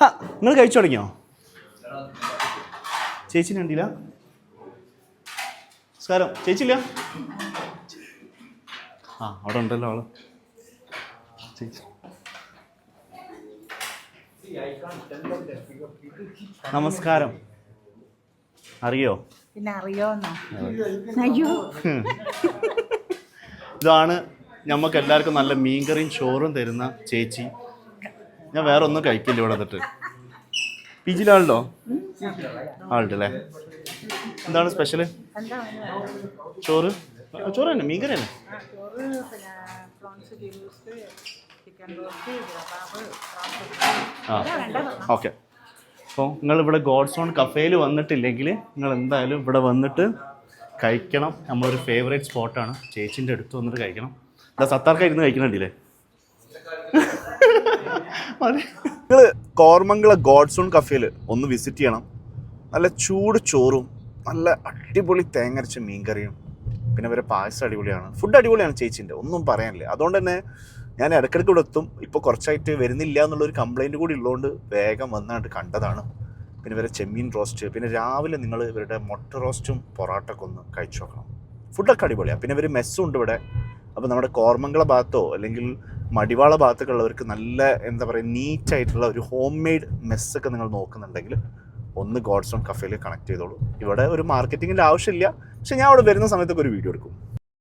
ആ നിങ്ങൾ കഴിച്ചു തുടങ്ങിയോ? ചേച്ചിനെ കണ്ടില്ല? നമസ്കാരം. ചേച്ചില്ല? ആ അവിടെ ഉണ്ടല്ലോ ആള്. ചേച്ചി നമസ്കാരം. അറിയോ? പിന്നെ അറിയോന്നോ? അയ്യോ, ഇതാണ് ഞമ്മക്ക് എല്ലാവർക്കും നല്ല മീൻകറിയും ചോറും തരുന്ന ചേച്ചി. ഞാൻ വേറെ ഒന്നും കഴിക്കില്ല ഇവിടെ വന്നിട്ട്. പി ജിയിലാളുണ്ടോ? ആളുണ്ടല്ലേ. എന്താണ് സ്പെഷ്യല്? ചോറ് ചോറ് തന്നെ, മീൻകറി തന്നെ. ആ ഓക്കെ. അപ്പോൾ നിങ്ങളിവിടെ ഗോഡ്സ് ഓൺ കഫേയിൽ വന്നിട്ടില്ലെങ്കിൽ നിങ്ങൾ എന്തായാലും ഇവിടെ വന്നിട്ട് കഴിക്കണം. നമ്മളൊരു ഫേവറേറ്റ് സ്പോട്ടാണ്. ചേച്ചിൻ്റെ അടുത്ത് വന്നിട്ട് കഴിക്കണം. എന്താ സത്താർക്ക ഇരുന്ന് കഴിക്കണുണ്ടല്ലേ? അതെ, നിങ്ങൾ കോർമംഗള ഗോഡ്സ് ഓൺ കഫേയിൽ ഒന്ന് വിസിറ്റ് ചെയ്യണം. നല്ല ചൂട് ചോറും നല്ല അടിപൊളി തേങ്ങരച്ച മീൻകറിയും പിന്നെ ഇവരെ പായസം അടിപൊളിയാണ്. ഫുഡ് അടിപൊളിയാണ് ചേച്ചിൻ്റെ, ഒന്നും പറയാനില്ല. അതുകൊണ്ട് തന്നെ ഞാൻ ഇടയ്ക്കിടയ്ക്ക് ഇവിടെ എത്തും. ഇപ്പോൾ കുറച്ചായിട്ട് വരുന്നില്ല എന്നുള്ളൊരു കംപ്ലയിൻറ്റ് കൂടി ഉള്ളതുകൊണ്ട് വേഗം വന്നാണ്ട് കണ്ടതാണ്. പിന്നെ ഇവരെ ചെമ്മീൻ റോസ്റ്റ്, പിന്നെ രാവിലെ നിങ്ങൾ ഇവരുടെ മുട്ട റോസ്റ്റും പൊറോട്ടൊക്കെ ഒന്ന് കഴിച്ചു നോക്കണം. ഫുഡൊക്കെ അടിപൊളിയാണ്. പിന്നെ ഇവർ മെസ്സും ഉണ്ട് ഇവിടെ. അപ്പോൾ നമ്മുടെ കോർമംഗള ഭാഗത്തോ അല്ലെങ്കിൽ മടിവാള ഭാഗത്തൊക്കെ ഉള്ളവർക്ക് നല്ല എന്താ പറയുക നീറ്റായിട്ടുള്ള ഒരു ഹോം മെയ്ഡ് മെസ്സൊക്കെ നിങ്ങൾ നോക്കുന്നുണ്ടെങ്കിൽ ഒന്ന് ഗോഡ്സ് ഓൺ കഫേയിൽ കണക്ട് ചെയ്തോളൂ. ഇവിടെ ഒരു മാർക്കറ്റിങ്ങിൻ്റെ ആവശ്യമില്ല, പക്ഷെ ഞാൻ അവിടെ വരുന്ന സമയത്തൊക്കെ ഒരു വീഡിയോ എടുക്കും.